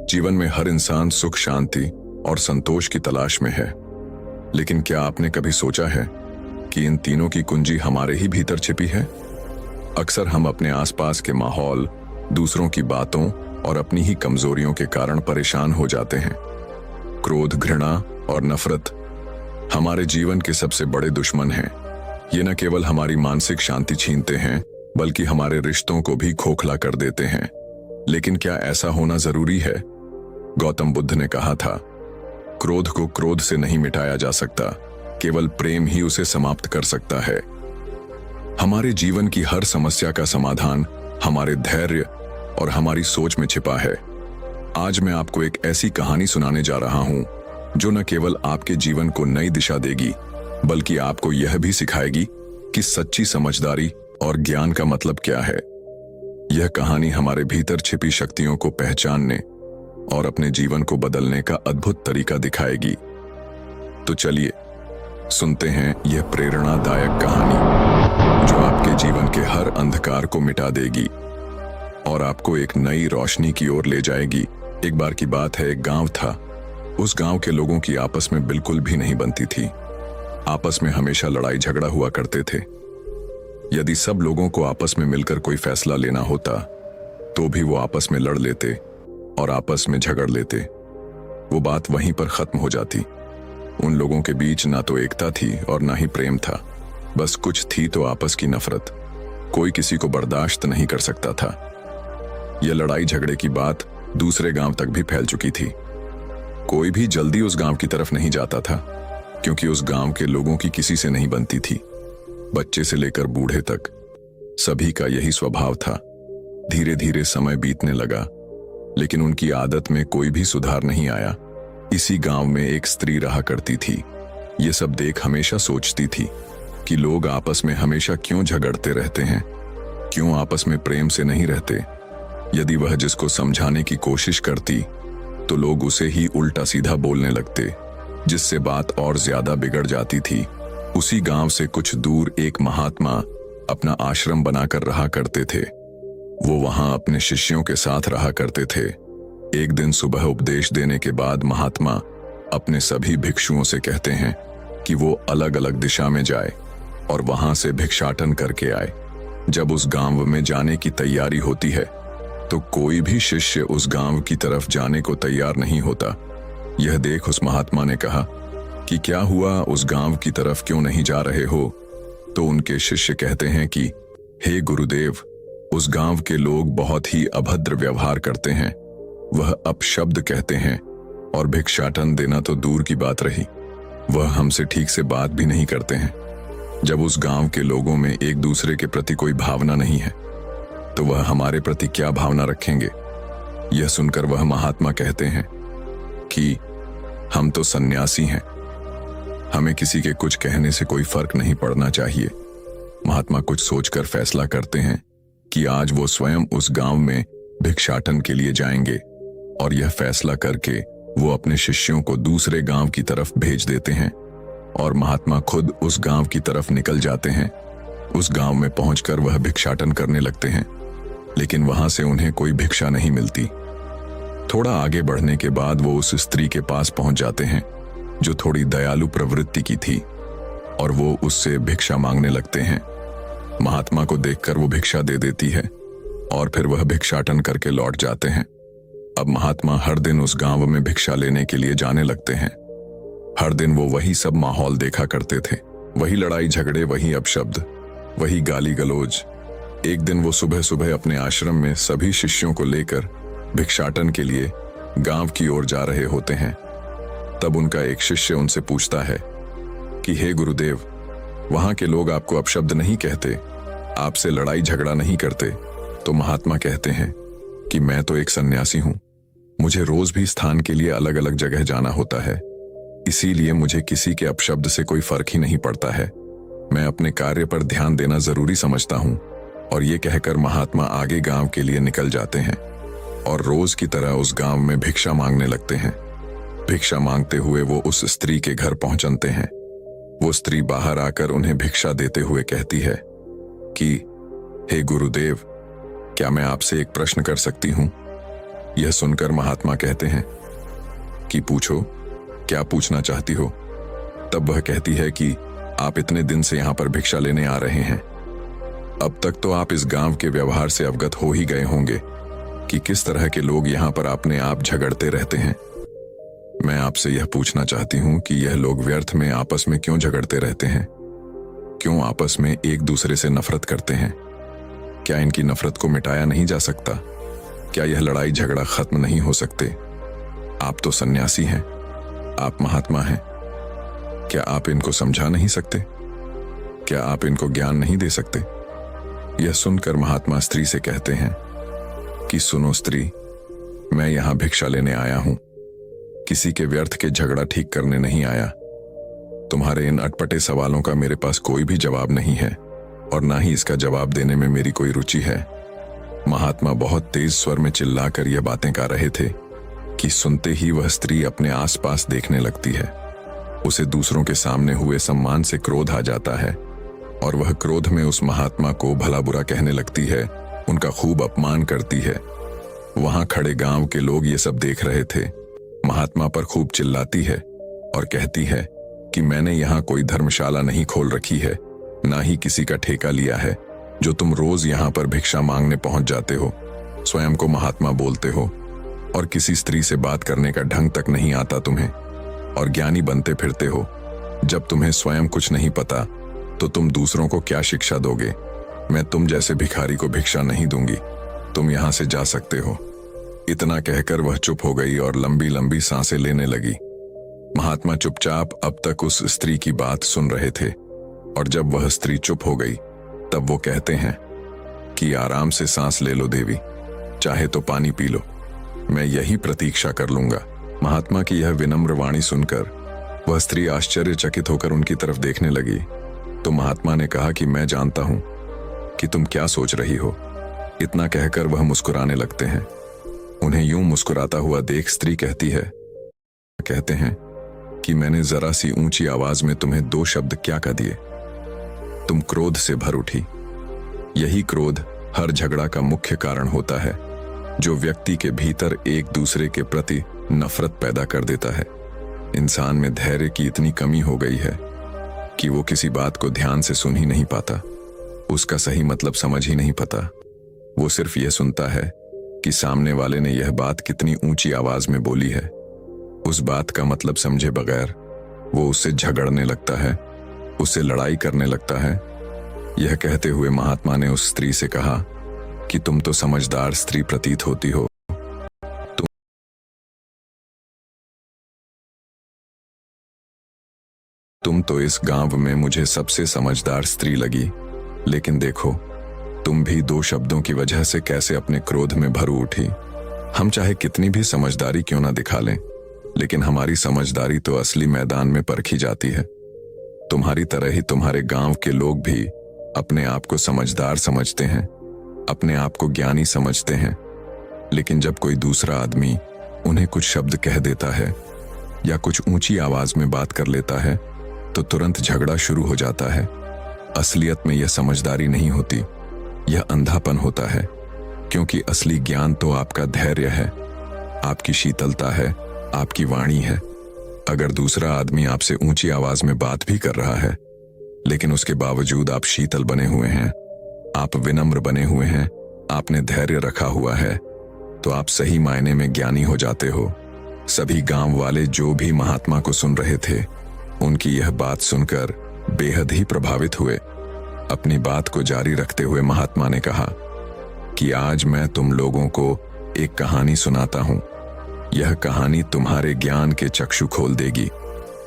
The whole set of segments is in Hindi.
जीवन में हर इंसान सुख, शांति और संतोष की तलाश में है। लेकिन क्या आपने कभी सोचा है कि इन तीनों की कुंजी हमारे ही भीतर छिपी है? अक्सर हम अपने आसपास के माहौल, दूसरों की बातों और अपनी ही कमजोरियों के कारण परेशान हो जाते हैं। क्रोध, घृणा और नफरत हमारे जीवन के सबसे बड़े दुश्मन हैं। ये न केवल हमारी मानसिक शांति छीनते हैं, बल्कि हमारे रिश्तों को भी खोखला कर देते हैं। लेकिन क्या ऐसा होना जरूरी है? गौतम बुद्ध ने कहा था, क्रोध को क्रोध से नहीं मिटाया जा सकता, केवल प्रेम ही उसे समाप्त कर सकता है। हमारे जीवन की हर समस्या का समाधान हमारे धैर्य और हमारी सोच में छिपा है। आज मैं आपको एक ऐसी कहानी सुनाने जा रहा हूं जो न केवल आपके जीवन को नई दिशा देगी, बल्कि आपको यह भी सिखाएगी कि सच्ची समझदारी और ज्ञान का मतलब क्या है। यह कहानी हमारे भीतर छिपी शक्तियों को पहचानने और अपने जीवन को बदलने का अद्भुत तरीका दिखाएगी। तो चलिए सुनते हैं यह प्रेरणादायक कहानी जो आपके जीवन के हर अंधकार को मिटा देगी और आपको एक नई रोशनी की ओर ले जाएगी। एक बार की बात है, एक गांव था। उस गांव के लोगों की आपस में बिल्कुल भी नहीं बनती थी। आपस में हमेशा लड़ाई झगड़ा हुआ करते थे। यदि सब लोगों को आपस में मिलकर कोई फैसला लेना होता तो भी वो आपस में लड़ लेते और आपस में झगड़ लेते। वो बात वहीं पर खत्म हो जाती। उन लोगों के बीच ना तो एकता थी और ना ही प्रेम था। बस कुछ थी तो आपस की नफरत। कोई किसी को बर्दाश्त नहीं कर सकता था। यह लड़ाई झगड़े की बात दूसरे गांव तक भी फैल चुकी थी। कोई भी जल्दी उस गांव की तरफ नहीं जाता था, क्योंकि उस गांव के लोगों की किसी से नहीं बनती थी। बच्चे से लेकर बूढ़े तक सभी का यही स्वभाव था। धीरे धीरे समय बीतने लगा, लेकिन उनकी आदत में कोई भी सुधार नहीं आया। इसी गांव में एक स्त्री रहा करती थी। ये सब देख हमेशा सोचती थी कि लोग आपस में हमेशा क्यों झगड़ते रहते हैं, क्यों आपस में प्रेम से नहीं रहते। यदि वह जिसको समझाने की कोशिश करती तो लोग उसे ही उल्टा सीधा बोलने लगते, जिससे बात और ज्यादा बिगड़ जाती थी। उसी गांव से कुछ दूर एक महात्मा अपना आश्रम बनाकर रहा करते थे। वो वहां अपने शिष्यों के साथ रहा करते थे। एक दिन सुबह उपदेश देने के बाद महात्मा अपने सभी भिक्षुओं से कहते हैं कि वो अलग अलग दिशा में जाए और वहां से भिक्षाटन करके आए। जब उस गांव में जाने की तैयारी होती है तो कोई भी शिष्य उस गांव की तरफ जाने को तैयार नहीं होता। यह देख उस महात्मा ने कहा कि क्या हुआ, उस गांव की तरफ क्यों नहीं जा रहे हो? तो उनके शिष्य कहते हैं कि हे गुरुदेव, उस गांव के लोग बहुत ही अभद्र व्यवहार करते हैं। वह अपशब्द कहते हैं और भिक्षाटन देना तो दूर की बात रही, वह हमसे ठीक से बात भी नहीं करते हैं। जब उस गांव के लोगों में एक दूसरे के प्रति कोई भावना नहीं है तो वह हमारे प्रति क्या भावना रखेंगे? यह सुनकर वह महात्मा कहते हैं कि हम तो सन्यासी हैं, हमें किसी के कुछ कहने से कोई फर्क नहीं पड़ना चाहिए। महात्मा कुछ सोचकर फैसला करते हैं कि आज वो स्वयं उस गांव में भिक्षाटन के लिए जाएंगे और यह फैसला करके वो अपने शिष्यों को दूसरे गांव की तरफ भेज देते हैं और महात्मा खुद उस गांव की तरफ निकल जाते हैं। उस गांव में पहुंचकर वह भिक्षाटन करने लगते हैं, लेकिन वहां से उन्हें कोई भिक्षा नहीं मिलती। थोड़ा आगे बढ़ने के बाद वो उस स्त्री के पास पहुंच जाते हैं जो थोड़ी दयालु प्रवृत्ति की थी और वो उससे भिक्षा मांगने लगते हैं। महात्मा को देखकर वो भिक्षा दे देती है और फिर वह भिक्षाटन करके लौट जाते हैं। अब महात्मा हर दिन उस गांव में भिक्षा लेने के लिए जाने लगते हैं। हर दिन वो वही सब माहौल देखा करते थे, वही लड़ाई झगड़े, वही अपशब्द, वही गाली गलौज। एक दिन वो सुबह सुबह अपने आश्रम में सभी शिष्यों को लेकर भिक्षाटन के लिए गांव की ओर जा रहे होते हैं। तब उनका एक शिष्य उनसे पूछता है कि हे गुरुदेव, वहां के लोग आपको अपशब्द नहीं कहते, आपसे लड़ाई झगड़ा नहीं करते? तो महात्मा कहते हैं कि मैं तो एक सन्यासी हूं, मुझे रोज भी स्थान के लिए अलग अलग जगह जाना होता है, इसीलिए मुझे किसी के अपशब्द से कोई फर्क ही नहीं पड़ता है। मैं अपने कार्य पर ध्यान देना जरूरी समझता हूं। और ये कहकर महात्मा आगे गांव के लिए निकल जाते हैं और रोज की तरह उस गांव में भिक्षा मांगने लगते हैं। भिक्षा मांगते हुए वो उस स्त्री के घर पहुंचते हैं। वो स्त्री बाहर आकर उन्हें भिक्षा देते हुए कहती है कि हे गुरुदेव, क्या मैं आपसे एक प्रश्न कर सकती हूं? यह सुनकर महात्मा कहते हैं कि पूछो, क्या पूछना चाहती हो। तब वह कहती है कि आप इतने दिन से यहां पर भिक्षा लेने आ रहे हैं, अब तक तो आप इस गांव के व्यवहार से अवगत हो ही गए होंगे कि किस तरह के लोग यहां पर अपने आप झगड़ते रहते हैं। मैं आपसे यह पूछना चाहती हूं कि यह लोग व्यर्थ में आपस में क्यों झगड़ते रहते हैं, क्यों आपस में एक दूसरे से नफरत करते हैं। क्या इनकी नफरत को मिटाया नहीं जा सकता? क्या यह लड़ाई झगड़ा खत्म नहीं हो सकते? आप तो सन्यासी हैं, आप महात्मा हैं, क्या आप इनको समझा नहीं सकते? क्या आप इनको ज्ञान नहीं दे सकते? यह सुनकर महात्मा स्त्री से कहते हैं कि सुनो स्त्री, मैं यहां भिक्षा लेने आया हूं, किसी के व्यर्थ के झगड़ा ठीक करने नहीं आया। तुम्हारे इन अटपटे सवालों का मेरे पास कोई भी जवाब नहीं है और ना ही इसका जवाब देने में मेरी कोई रुचि है। महात्मा बहुत तेज स्वर में चिल्लाकर यह बातें कर रहे थे कि सुनते ही वह स्त्री अपने आसपास देखने लगती है। उसे दूसरों के सामने हुए सम्मान से क्रोध आ जाता है और वह क्रोध में उस महात्मा को भला बुरा कहने लगती है, उनका खूब अपमान करती है। वहां खड़े गांव के लोग ये सब देख रहे थे। महात्मा पर खूब चिल्लाती है और कहती है कि मैंने यहाँ कोई धर्मशाला नहीं खोल रखी है, ना ही किसी का ठेका लिया है जो तुम रोज यहाँ पर भिक्षा मांगने पहुंच जाते हो, स्वयं को महात्मा बोलते हो और किसी स्त्री से बात करने का ढंग तक नहीं आता तुम्हें और ज्ञानी बनते फिरते हो। जब तुम्हें स्वयं कुछ नहीं पता तो तुम दूसरों को क्या शिक्षा दोगे? मैं तुम जैसे भिखारी को भिक्षा नहीं दूंगी, तुम यहां से जा सकते हो। इतना कहकर वह चुप हो गई और लंबी लंबी सांसें लेने लगी। महात्मा चुपचाप अब तक उस स्त्री की बात सुन रहे थे और जब वह स्त्री चुप हो गई तब वो कहते हैं कि आराम से सांस ले लो देवी, चाहे तो पानी पी लो, मैं यही प्रतीक्षा कर लूंगा। महात्मा की यह विनम्र वाणी सुनकर वह स्त्री आश्चर्यचकित होकर उनकी तरफ देखने लगी तो महात्मा ने कहा कि मैं जानता हूं कि तुम क्या सोच रही हो। इतना कहकर वह मुस्कुराने लगते हैं। उन्हें यूं मुस्कुराता हुआ देख स्त्री कहते हैं कि मैंने जरा सी ऊंची आवाज में तुम्हें 2 शब्द क्या कह दिए? तुम क्रोध से भर उठी। यही क्रोध हर झगड़ा का मुख्य कारण होता है, जो व्यक्ति के भीतर एक दूसरे के प्रति नफरत पैदा कर देता है। इंसान में धैर्य की इतनी कमी हो गई है कि वो किसी बात को ध्यान से सुन ही नहीं पाता, उसका सही मतलब समझ ही नहीं पता। वो सिर्फ यह सुनता है कि सामने वाले ने यह बात कितनी ऊंची आवाज में बोली है। उस बात का मतलब समझे बगैर वो उससे झगड़ने लगता है, उससे लड़ाई करने लगता है। यह कहते हुए महात्मा ने उस स्त्री से कहा कि तुम तो समझदार स्त्री प्रतीत होती हो, तुम तो इस गांव में मुझे सबसे समझदार स्त्री लगी, लेकिन देखो तुम भी 2 शब्दों की वजह से कैसे अपने क्रोध में भर उठी। हम चाहे कितनी भी समझदारी क्यों ना दिखा लें, लेकिन हमारी समझदारी तो असली मैदान में परखी जाती है। तुम्हारी तरह ही तुम्हारे गांव के लोग भी अपने आप को समझदार समझते हैं, अपने आप को ज्ञानी समझते हैं, लेकिन जब कोई दूसरा आदमी उन्हें कुछ शब्द कह देता है या कुछ ऊंची आवाज में बात कर लेता है तो तुरंत झगड़ा शुरू हो जाता है। असलियत में यह समझदारी नहीं होती, यह अंधापन होता है, क्योंकि असली ज्ञान तो आपका धैर्य है, आपकी शीतलता है, आपकी वाणी है। अगर दूसरा आदमी आपसे ऊंची आवाज में बात भी कर रहा है लेकिन उसके बावजूद आप शीतल बने हुए हैं, आप विनम्र बने हुए हैं, आपने धैर्य रखा हुआ है, तो आप सही मायने में ज्ञानी हो जाते हो। सभी गांव वाले जो भी महात्मा को सुन रहे थे, उनकी यह बात सुनकर बेहद ही प्रभावित हुए। अपनी बात को जारी रखते हुए महात्मा ने कहा कि आज मैं तुम लोगों को एक कहानी सुनाता हूं। यह कहानी तुम्हारे ज्ञान के चक्षु खोल देगी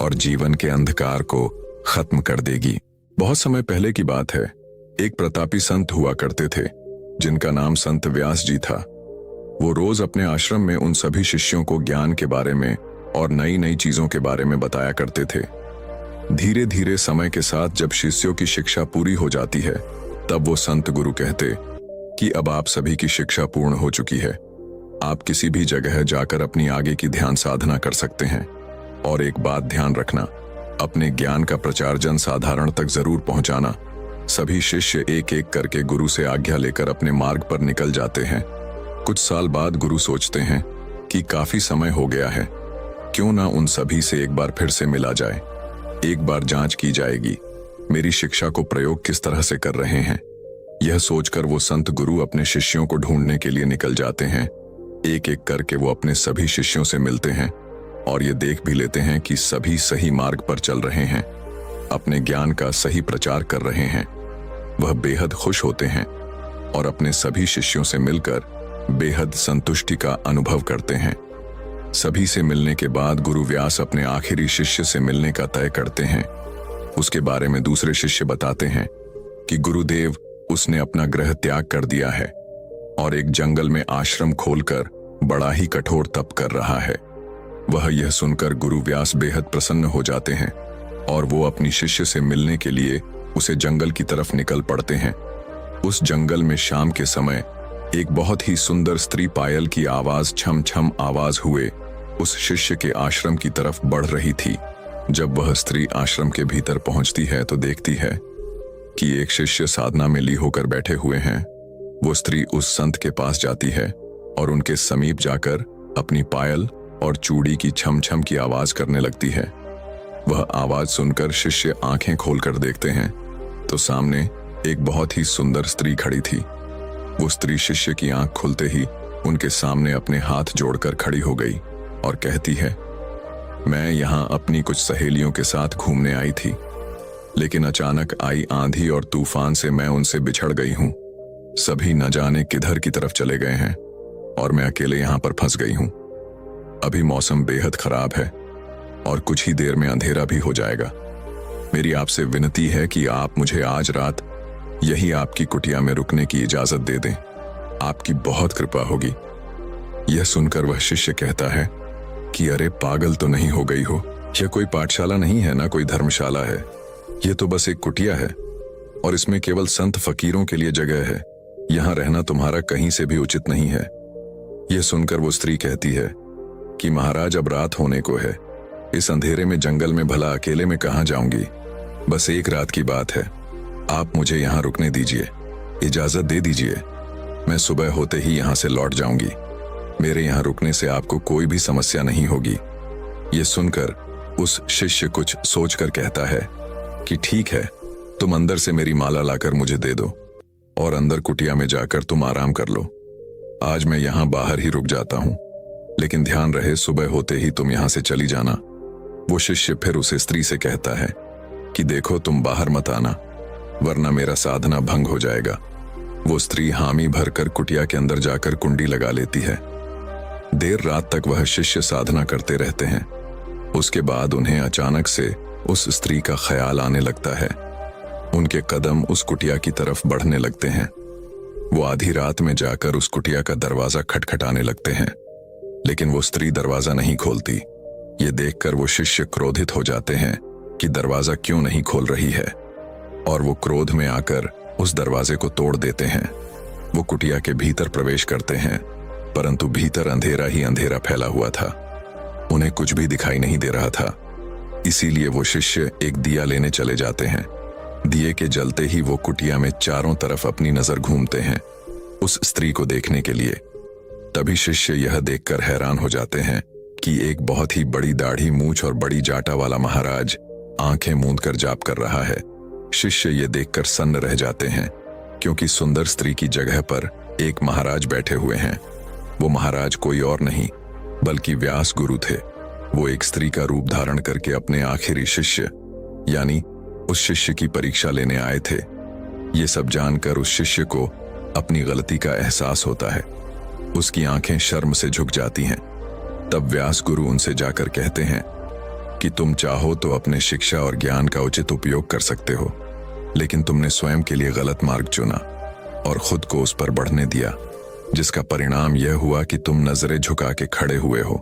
और जीवन के अंधकार को खत्म कर देगी। बहुत समय पहले की बात है, एक प्रतापी संत हुआ करते थे जिनका नाम संत व्यास जी था। वो रोज अपने आश्रम में उन सभी शिष्यों को ज्ञान के बारे में और नई नई चीजों के बारे में बताया करते थे। धीरे धीरे समय के साथ जब शिष्यों की शिक्षा पूरी हो जाती है, तब वो संत गुरु कहते कि अब आप सभी की शिक्षा पूर्ण हो चुकी है, आप किसी भी जगह जाकर अपनी आगे की ध्यान साधना कर सकते हैं। और एक बात ध्यान रखना, अपने ज्ञान का प्रचार जन साधारण तक जरूर पहुंचाना। सभी शिष्य एक एक करके गुरु से आज्ञा लेकर अपने मार्ग पर निकल जाते हैं। कुछ साल बाद गुरु सोचते हैं कि काफी समय हो गया है, क्यों ना उन सभी से एक बार फिर से मिला जाए। एक बार जांच की जाएगी मेरी शिक्षा को प्रयोग किस तरह से कर रहे हैं। यह सोचकर वो संत गुरु अपने शिष्यों को ढूंढने के लिए निकल जाते हैं। एक एक करके वो अपने सभी शिष्यों से मिलते हैं और ये देख भी लेते हैं कि सभी सही मार्ग पर चल रहे हैं, अपने ज्ञान का सही प्रचार कर रहे हैं। वह बेहद खुश होते हैं और अपने सभी शिष्यों से मिलकर बेहद संतुष्टि का अनुभव करते हैं। सभी से मिलने के बाद गुरु व्यास अपने आखिरी शिष्य से मिलने का तय करते हैं। उसके बारे में दूसरे शिष्य बताते हैं कि गुरुदेव उसने अपना गृह त्याग कर दिया है और एक जंगल में आश्रम खोलकर बड़ा ही कठोर तप कर रहा है। वह यह सुनकर गुरु व्यास बेहद प्रसन्न हो जाते हैं और वो अपनी शिष्य से मिलने के लिए उसे जंगल की तरफ निकल पड़ते हैं। उस जंगल में शाम के समय एक बहुत ही सुंदर स्त्री पायल की आवाज छम छम आवाज हुए उस शिष्य के आश्रम की तरफ बढ़ रही थी। जब वह स्त्री आश्रम के भीतर पहुंचती है तो देखती है कि एक शिष्य साधना में ली होकर बैठे हुए हैं। वो स्त्री उस संत के पास जाती है और उनके समीप जाकर अपनी पायल और चूड़ी की छम छम की आवाज करने लगती है। वह आवाज सुनकर शिष्य आंखें खोलकर देखते हैं तो सामने एक बहुत ही सुंदर स्त्री खड़ी थी। वो स्त्री शिष्य की आंख खुलते ही उनके सामने अपने हाथ जोड़कर खड़ी हो गई और कहती है, मैं यहां अपनी कुछ सहेलियों के साथ घूमने आई थी, लेकिन अचानक आई आंधी और तूफान से मैं उनसे बिछड़ गई हूं। सभी न जाने किधर की तरफ चले गए हैं और मैं अकेले यहां पर फंस गई हूं। अभी मौसम बेहद खराब है और कुछ ही देर में अंधेरा भी हो जाएगा। मेरी आपसे विनती है कि आप मुझे आज रात यही आपकी कुटिया में रुकने की इजाजत दे दें। आपकी बहुत कृपा होगी। यह सुनकर वह शिष्य कहता है कि अरे पागल तो नहीं हो गई हो, यह कोई पाठशाला नहीं है, ना कोई धर्मशाला है। यह तो बस एक कुटिया है और इसमें केवल संत फकीरों के लिए जगह है। यहां रहना तुम्हारा कहीं से भी उचित नहीं है। यह सुनकर वो स्त्री कहती है कि महाराज अब रात होने को है, इस अंधेरे में जंगल में भला अकेले में कहां जाऊंगी। बस एक रात की बात है, आप मुझे यहां रुकने दीजिए, इजाजत दे दीजिए। मैं सुबह होते ही यहां से लौट जाऊंगी। मेरे यहां रुकने से आपको कोई भी समस्या नहीं होगी। यह सुनकर उस शिष्य कुछ सोचकर कहता है कि ठीक है, तुम अंदर से मेरी माला लाकर मुझे दे दो और अंदर कुटिया में जाकर तुम आराम कर लो। आज मैं यहां बाहर ही रुक जाता हूं, लेकिन ध्यान रहे सुबह होते ही तुम यहां से चली जाना। वो शिष्य फिर उसे स्त्री से कहता है कि देखो तुम बाहर मत आना, वरना मेरा साधना भंग हो जाएगा। वो स्त्री हामी भरकर कुटिया के अंदर जाकर कुंडी लगा लेती है। देर रात तक वह शिष्य साधना करते रहते हैं। उसके बाद उन्हें अचानक से उस स्त्री का ख्याल आने लगता है। उनके कदम उस कुटिया की तरफ बढ़ने लगते हैं। वो आधी रात में जाकर उस कुटिया का दरवाजा खटखटाने लगते हैं, लेकिन वो स्त्री दरवाजा नहीं खोलती। ये देखकर वो शिष्य क्रोधित हो जाते हैं कि दरवाजा क्यों नहीं खोल रही है, और वो क्रोध में आकर उस दरवाजे को तोड़ देते हैं। वो कुटिया के भीतर प्रवेश करते हैं, परंतु भीतर अंधेरा ही अंधेरा फैला हुआ था। उन्हें कुछ भी दिखाई नहीं दे रहा था। इसीलिए वो शिष्य एक दिया लेने चले जाते हैं। दिए के जलते ही वो कुटिया में चारों तरफ अपनी नजर घूमते हैं उस स्त्री को देखने के लिए। तभी शिष्य यह देखकर हैरान हो जाते हैं कि एक बहुत ही बड़ी दाढ़ी, मूंछ और बड़ी जाटा वाला महाराज आंखें मूंद कर जाप कर रहा है। शिष्य ये देखकर सन्न रह जाते हैं, क्योंकि सुंदर स्त्री की जगह पर एक महाराज बैठे हुए हैं। वो महाराज कोई और नहीं बल्कि व्यास गुरु थे। वो एक स्त्री का रूप धारण करके अपने आखिरी शिष्य यानी उस शिष्य की परीक्षा लेने आए थे। ये सब जानकर उस शिष्य को अपनी गलती का एहसास होता है। उसकी आंखें शर्म से झुक जाती हैं। तब व्यास गुरु उनसे जाकर कहते हैं कि तुम चाहो तो अपने शिक्षा और ज्ञान का उचित उपयोग कर सकते हो, लेकिन तुमने स्वयं के लिए गलत मार्ग चुना और खुद को उस पर बढ़ने दिया, जिसका परिणाम यह हुआ कि तुम नजरें झुका के खड़े हुए हो।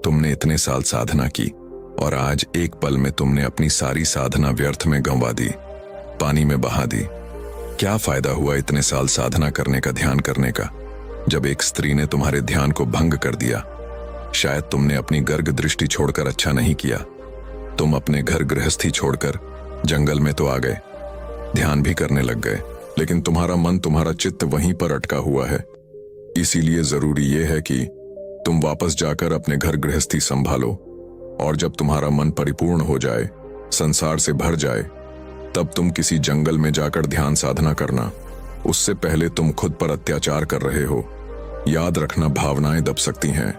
तुमने इतने साल साधना की और आज एक पल में तुमने अपनी सारी साधना व्यर्थ में गंवा दी, पानी में बहा दी। क्या फायदा हुआ इतने साल साधना करने का, ध्यान करने का, जब एक स्त्री ने तुम्हारे ध्यान को भंग कर दिया। शायद तुमने अपनी गर्ग दृष्टि छोड़कर अच्छा नहीं किया। तुम अपने घर गृहस्थी छोड़कर जंगल में तो आ गए, ध्यान भी करने लग गए, लेकिन तुम्हारा मन, तुम्हारा चित्त वहीं पर अटका हुआ है। इसीलिए जरूरी यह है कि तुम वापस जाकर अपने घर गृहस्थी संभालो, और जब तुम्हारा मन परिपूर्ण हो जाए, संसार से भर जाए, तब तुम किसी जंगल में जाकर ध्यान साधना करना। उससे पहले तुम खुद पर अत्याचार कर रहे हो। याद रखना, भावनाएं दब सकती हैं,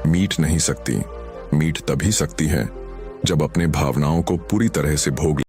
मीट नहीं सकती। मीट तभी सकती है जब अपने भावनाओं को पूरी तरह से भोग